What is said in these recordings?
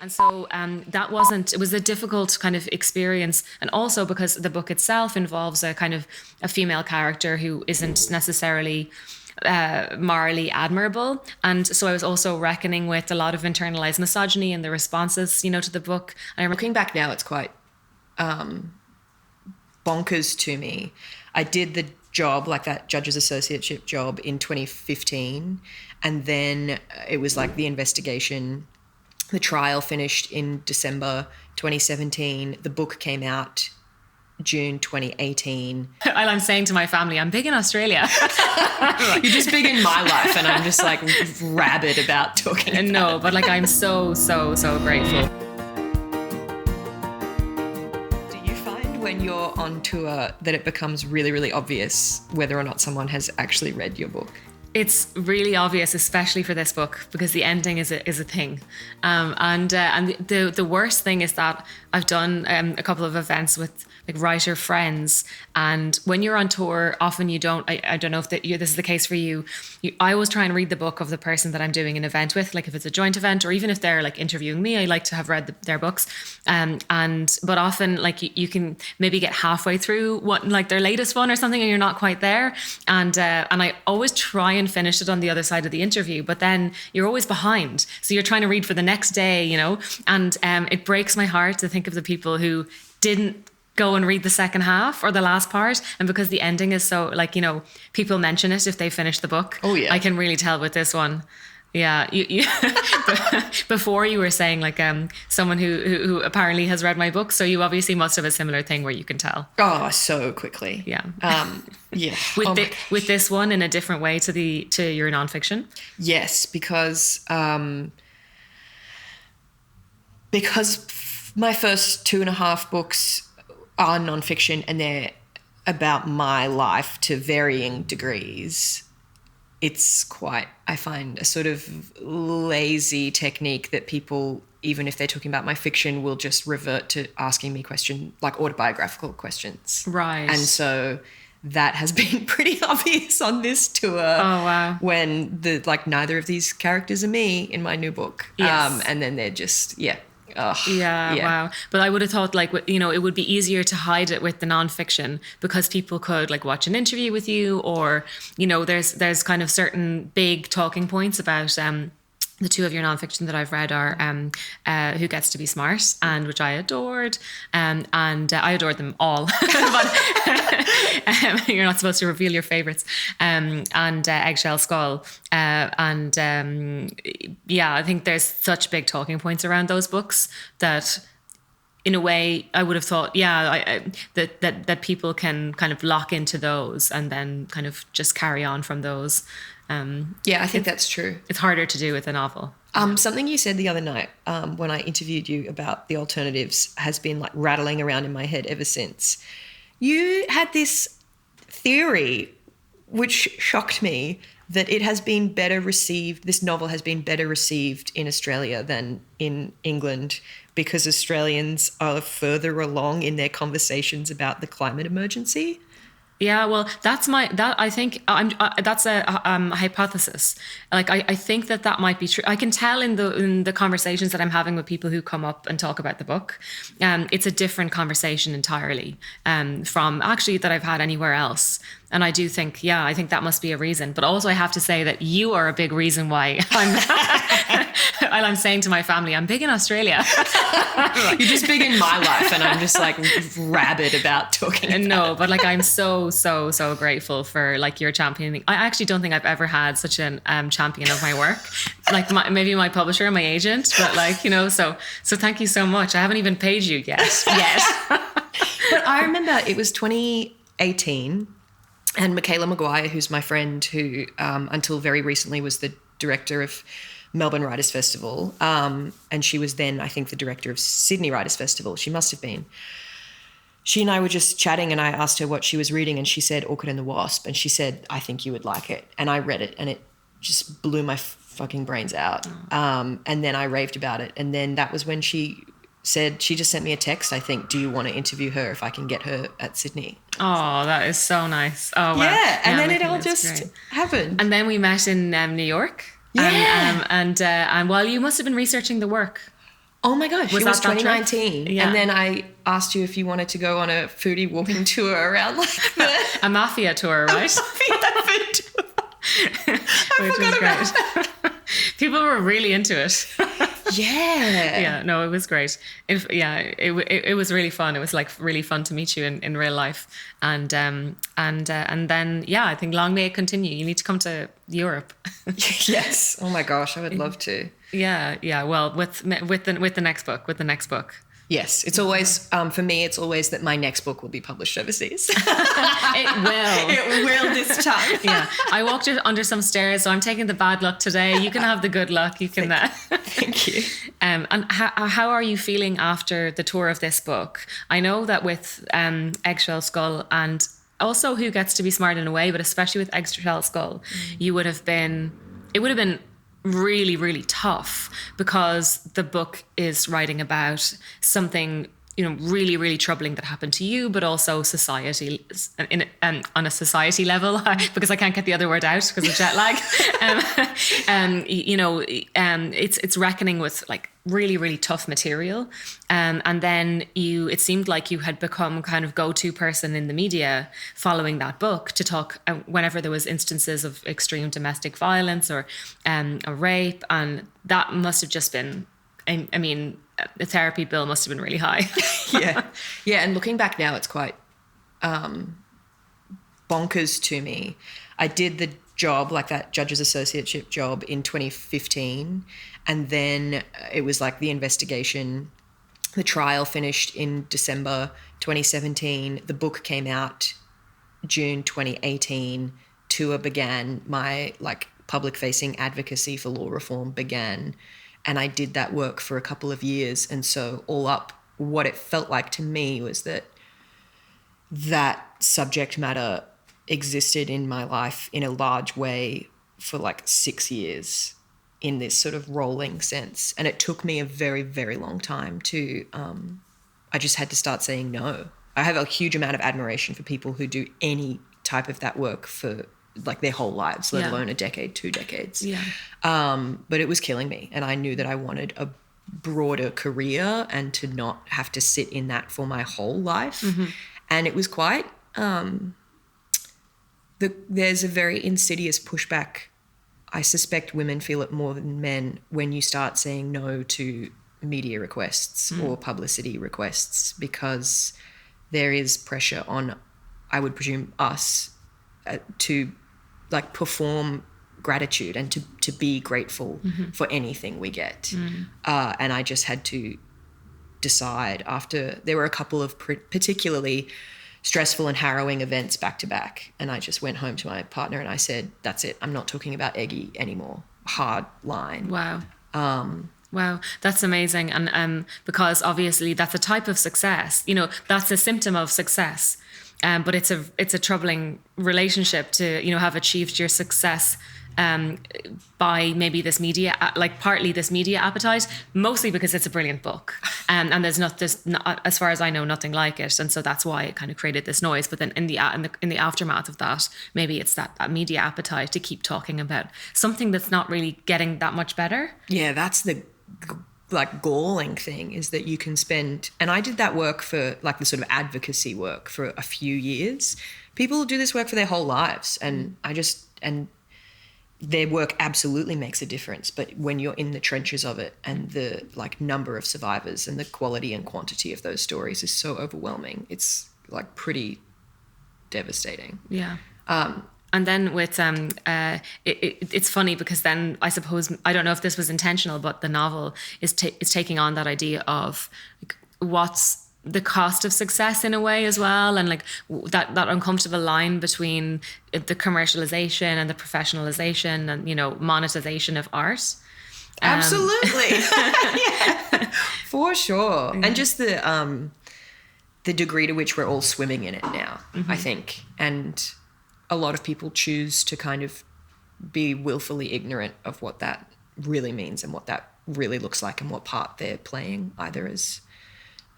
And so it was a difficult kind of experience. And also because the book itself involves a kind of a female character who isn't necessarily morally admirable. And so I was also reckoning with a lot of internalized misogyny and the responses, to the book. And looking back now, it's quite bonkers to me. I did the job, like that judge's associateship job, in 2015. And then it was like the investigation. The trial finished in December 2017. The book came out June 2018. I'm saying to my family, I'm big in Australia. You're just big in my life, and I'm just like rabid about talking about No, it. but like I'm so grateful. Do you find when you're on tour that it becomes really, really obvious whether or not someone has actually read your book? It's really obvious, especially for this book, because the ending is a thing. And the worst thing is that I've done a couple of events with like writer friends, and when you're on tour, often you don't. I don't know if this is the case for you. I always try and read the book of the person that I'm doing an event with, like if it's a joint event, or even if they're like interviewing me, I like to have read their books. But often like you can maybe get halfway through like their latest one or something, and you're not quite there. And I always try and finish it on the other side of the interview, but then you're always behind, so you're trying to read for the next day, and it breaks my heart to think of the people who didn't go and read the second half or the last part. And because the ending is so like, people mention it if they finish the book. Oh yeah, I can really tell with this one. Yeah, you before you were saying like someone who apparently has read my book, so you obviously must have a similar thing where you can tell. Oh, so quickly. Yeah. Yeah. With this one in a different way to your nonfiction. Yes, because my first 2.5 books are nonfiction, and they're about my life to varying degrees. It's quite, I find, a sort of lazy technique that people, even if they're talking about my fiction, will just revert to asking me questions, like autobiographical questions. Right. And so that has been pretty obvious on this tour. Oh, wow. When neither of these characters are me in my new book. Yes. And then they're just, yeah. Yeah, wow. But I would have thought it would be easier to hide it with the nonfiction, because people could like watch an interview with you, or, there's kind of certain big talking points about the two of your nonfiction that I've read are Who Gets to Be Smart, and which I adored, and I adored them all. But you're not supposed to reveal your favourites. And Eggshell Skull. I think there's such big talking points around those books that, in a way, I would have thought, that people can kind of lock into those and then kind of just carry on from those. I think that's true. It's harder to do with a novel. Something you said the other night when I interviewed you about the alternatives has been like rattling around in my head ever since. You had this theory, which shocked me, that it has been better received, this novel has been better received in Australia than in England, because Australians are further along in their conversations about the climate emergency. Yeah, well, that's a hypothesis. Like, I think that might be true. I can tell in the conversations that I'm having with people who come up and talk about the book. It's a different conversation entirely from actually that I've had anywhere else. And I do think, I think that must be a reason. But also I have to say that you are a big reason why I'm saying to my family, I'm big in Australia. You're just big in my life, and I'm just like rabid about talking about No, but like I'm so grateful for like your championing. I actually don't think I've ever had such an champion of my work. Like maybe my publisher and my agent, but like, so thank you so much. I haven't even paid you yet. But I remember it was 2018, and Michaela Maguire, who's my friend, who until very recently was the director of Melbourne Writers Festival, and she was then, I think, the director of Sydney Writers Festival. She must have been. She and I were just chatting, and I asked her what she was reading, and she said Orchid and the Wasp, and she said, I think you would like it. And I read it, and it just blew my fucking brains out. And then I raved about it. And then that was when she said, she just sent me a text, I think, do you want to interview her if I can get her at Sydney? Oh, that is so nice. Oh, wow. Yeah, and then it all just happened. And then we met in New York. Yeah. And while you must have been researching the work. Oh my gosh, it was that 2019. Yeah. And then I asked you if you wanted to go on a foodie walking tour around like a Mafia Tour, right? Which was great. People were really into it. Yeah. Yeah, no, it was great. It was really fun. It was like really fun to meet you in real life. And then I think long may it continue. You need to come to Europe. Yes. Oh my gosh, I would love to. Yeah. Well, with the next book. Yes, it's always for me. It's always that my next book will be published overseas. It will. It will this time. Yeah, I walked under some stairs, so I'm taking the bad luck today. You can have the good luck. You can. Thank you. And how are you feeling after the tour of this book? I know that with Eggshell Skull and also Who Gets to Be Smart in a Way, but especially with Eggshell Skull, it would have been really, really tough because the book is writing about something, really, really troubling that happened to you, but also society on a society level, because I can't get the other word out because of jet lag. It's reckoning with like really, really tough material. And then it seemed like you had become kind of go-to person in the media following that book to talk whenever there was instances of extreme domestic violence or a rape. And that must have just been, I mean, the therapy bill must have been really high. Yeah. And looking back now, it's quite bonkers to me. I did the job, like that judge's associateship job in 2015. And then it was like the investigation, the trial finished in December 2017. The book came out June 2018. Tour began. My like public facing advocacy for law reform began. And I did that work for a couple of years. And so all up, what it felt like to me was that subject matter existed in my life in a large way for like 6 years in this sort of rolling sense. And it took me a very, very long time to, I just had to start saying no. I have a huge amount of admiration for people who do any type of that work for like their whole lives, let alone a decade, 2 decades. Yeah. But it was killing me. And I knew that I wanted a broader career and to not have to sit in that for my whole life. Mm-hmm. And it was quite, there's a very insidious pushback. I suspect women feel it more than men when you start saying no to media requests or publicity requests, because there is pressure on, I would presume, us to like perform gratitude and to be grateful for anything we get. And I just had to decide after there were a couple of particularly stressful and harrowing events back to back. And I just went home to my partner and I said, that's it. I'm not talking about Eggy anymore. Hard line. Wow. Wow, that's amazing. And because obviously that's a type of success, that's a symptom of success. But it's a troubling relationship to, have achieved your success by maybe this media, like partly this media appetite, mostly because it's a brilliant book. And there's not, as far as I know, nothing like it. And so that's why it kind of created this noise. But then in the aftermath of that, maybe it's that media appetite to keep talking about something that's not really getting that much better. Yeah, that's the like galling thing, is that you can spend, and I did that work for like the sort of advocacy work for a few years. People do this work for their whole lives, and their work absolutely makes a difference. But when you're in the trenches of it, and the like number of survivors and the quality and quantity of those stories is so overwhelming, it's like pretty devastating. Yeah. And then with it's funny because then I suppose, I don't know if this was intentional, but the novel is taking on that idea of like, what's the cost of success in a way as well, and like that uncomfortable line between the commercialization and the professionalization and monetization of art. Absolutely. Yeah, for sure. And just the degree to which we're all swimming in it now, I think. And a lot of people choose to kind of be willfully ignorant of what that really means and what that really looks like and what part they're playing, either as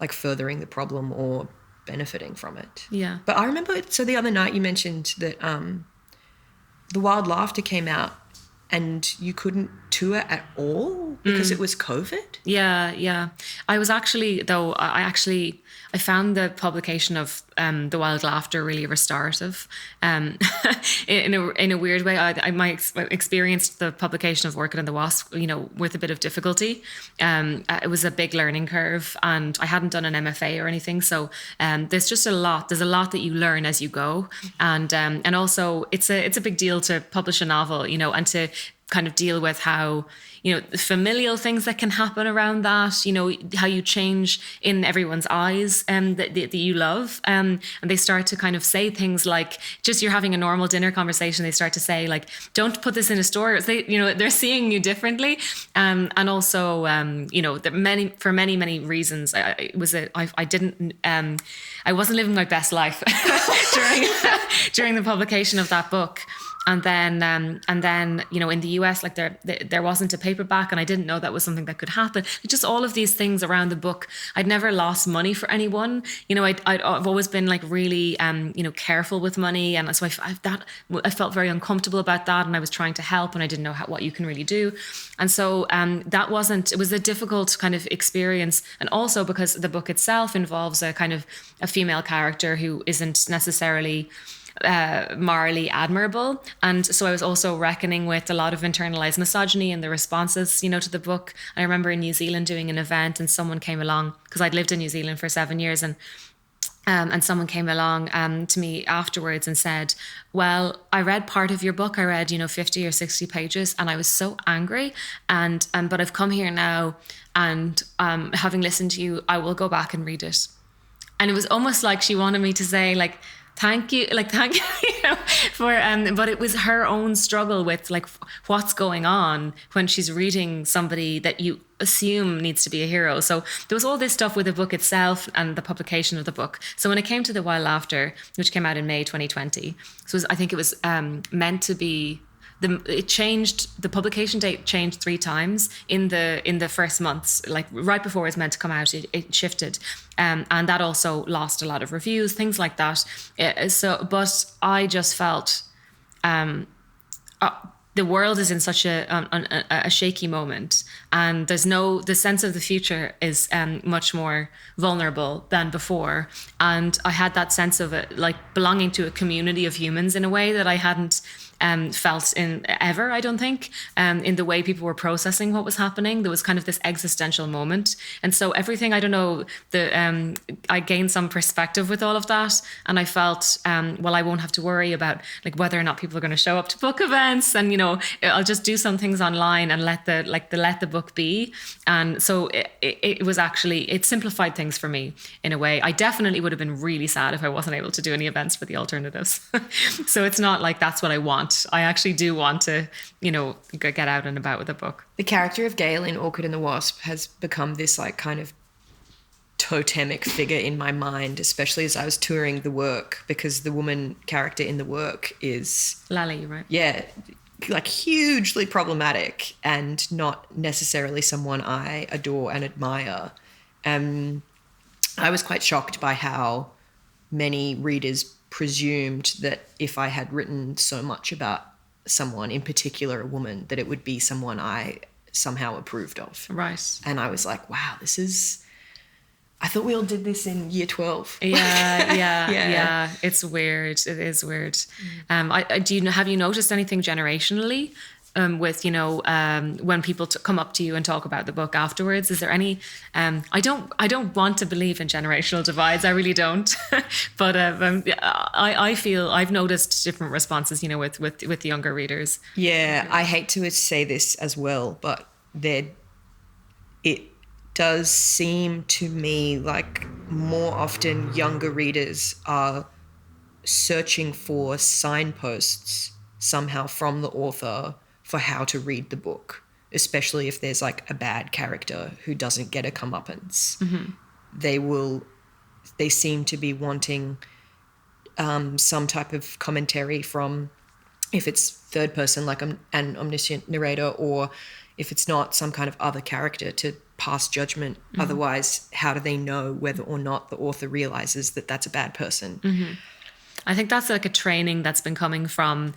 like furthering the problem or benefiting from it. Yeah. But I remember, so the other night you mentioned that The Wild Laughter came out, and you couldn't tour at all because it was COVID? Yeah. I was actually, though, I found the publication of The Wild Laughter really restorative. In a weird way, I experienced the publication of Orchid and the Wasp, with a bit of difficulty. It was a big learning curve, and I hadn't done an MFA or anything. So there's just a lot. There's a lot that you learn as you go, and also it's a big deal to publish a novel, and to kind of deal with how, the familial things that can happen around that, how you change in everyone's eyes that you love. And they start to kind of say things like, just you're having a normal dinner conversation, they start to say like, don't put this in a store. They're seeing you differently. And also, for many reasons, I wasn't living my best life during the publication of that book. And then, in the US, like there wasn't a paperback, and I didn't know that was something that could happen. Just all of these things around the book. I'd never lost money for anyone. I've always been like really, careful with money, and so I felt very uncomfortable about that, and I was trying to help, and I didn't know what you can really do, and so it was a difficult kind of experience, and also because the book itself involves a kind of a female character who isn't necessarily morally admirable, and so I was also reckoning with a lot of internalized misogyny and the responses, to the book. I remember in New Zealand doing an event, and someone came along, because I'd lived in New Zealand for 7 years, and someone came along to me afterwards and said, well, I read part of your book. I read 50 or 60 pages, and I was so angry, but I've come here now, and having listened to you, I will go back and read it. And it was almost like she wanted me to say like, thank you for but it was her own struggle with like what's going on when she's reading somebody that you assume needs to be a hero. So there was all this stuff with the book itself and the publication of the book. So when it came to The Wild Laughter, which came out in May 2020, I think it was meant to be. The publication date changed 3 times in the first months, like right before it was meant to come out, it shifted. And that also lost a lot of reviews, things like that. But I just felt the world is in such a shaky moment, and the sense of the future is much more vulnerable than before. And I had that sense of it, like belonging to a community of humans in a way that I hadn't felt in ever, I don't think, in the way people were processing what was happening. There was kind of this existential moment. And so everything, I don't know, I gained some perspective with all of that. And I felt, I won't have to worry about like whether or not people are going to show up to book events. And, I'll just do some things online and let the book be. And so it was actually, it simplified things for me in a way. I definitely would have been really sad if I wasn't able to do any events for the alternatives. So it's not like that's what I want. I actually do want to, get out and about with a book. The character of Gail in Orchid and the Wasp has become this like kind of totemic figure in my mind, especially as I was touring the work, because the woman character in the work is... Lally, right? Yeah, like hugely problematic and not necessarily someone I adore and admire. I was quite shocked by how many readers presumed that if I had written so much about someone, in particular a woman, that it would be someone I somehow approved of. Right. And I was like, wow, I thought we all did this in year 12. Yeah. It's weird. It is weird. Have you noticed anything generationally with, when people come up to you and talk about the book afterwards? Is there any, I don't want to believe in generational divides. I really don't. But I feel I've noticed different responses, with younger readers. Yeah, I hate to say this as well, but it does seem to me like more often younger readers are searching for signposts somehow from the author for how to read the book, especially if there's like a bad character who doesn't get a comeuppance. Mm-hmm. They seem to be wanting some type of commentary from, if it's third person, like an omniscient narrator, or if it's not, some kind of other character to pass judgment. Mm-hmm. Otherwise, how do they know whether or not the author realizes that that's a bad person? Mm-hmm. I think that's like a training that's been coming from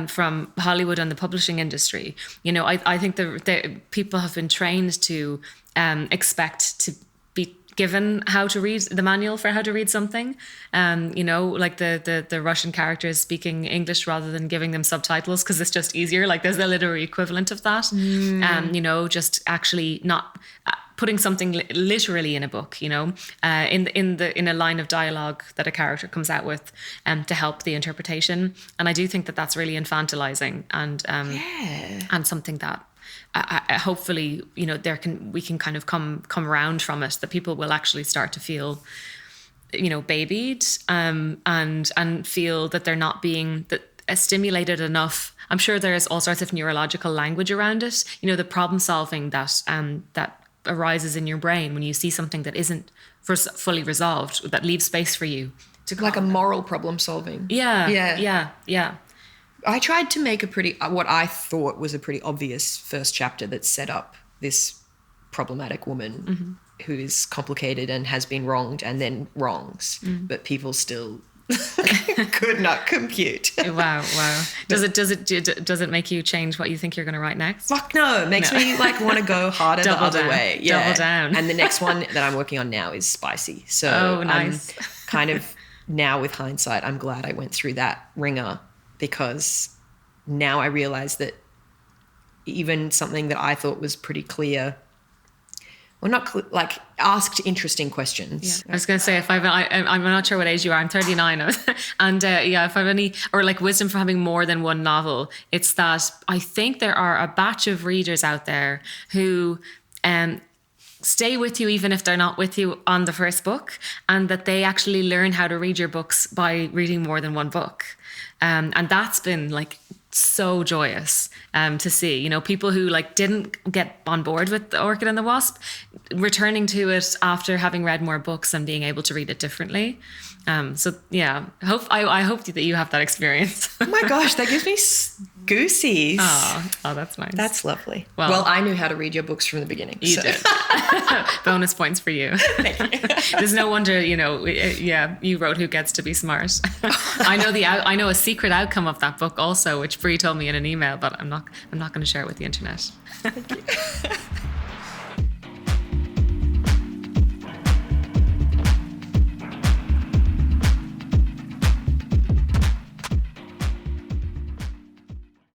from Hollywood and the publishing industry. You know, I think the people have been trained to expect to be given how to read the manual for how to read something. You know, like the Russian characters speaking English rather than giving them subtitles because it's just easier. Like there's a literary equivalent of that. You know, just actually not putting something literally in a book, you know, in a line of dialogue that a character comes out with, to help the interpretation. And I do think that that's really infantilizing and something that hopefully, you know, we can kind of come around from it, that people will actually start to feel, you know, babied, and feel that they're not being stimulated enough. I'm sure there is all sorts of neurological language around it. You know, the problem solving that arises in your brain when you see something that isn't fully resolved, that leaves space for you to like a moral problem solving. Yeah. I tried to make what I thought was a pretty obvious first chapter that set up this problematic woman who is complicated and has been wronged and then wrongs, but people still could not compute. Wow. Does it make you change what you think you're going to write next? Fuck no. It makes me like want to go harder the other way. Yeah. Double down. And the next one that I'm working on now is spicy. So nice. I'm kind of now with hindsight, I'm glad I went through that ringer, because now I realize that even something that I thought was pretty clear, well, not like asked interesting questions. Yeah. I was going to say, I'm not sure what age you are. I'm 39, and if I have any or like wisdom from having more than one novel, it's that I think there are a batch of readers out there who stay with you even if they're not with you on the first book, and that they actually learn how to read your books by reading more than one book, and that's been like so joyous to see, you know, people who like didn't get on board with the Orchid and the Wasp returning to it after having read more books and being able to read it differently. So yeah, I hope that you have that experience. Oh my gosh, that gives me goosies. Oh, that's nice. That's lovely. Well, I knew how to read your books from the beginning. You did. Bonus points for you. Thank you. There's no wonder, you know, you wrote Who Gets to Be Smart. I know a secret outcome of that book also, which Bri told me in an email, but I'm not going to share it with the internet. Thank you.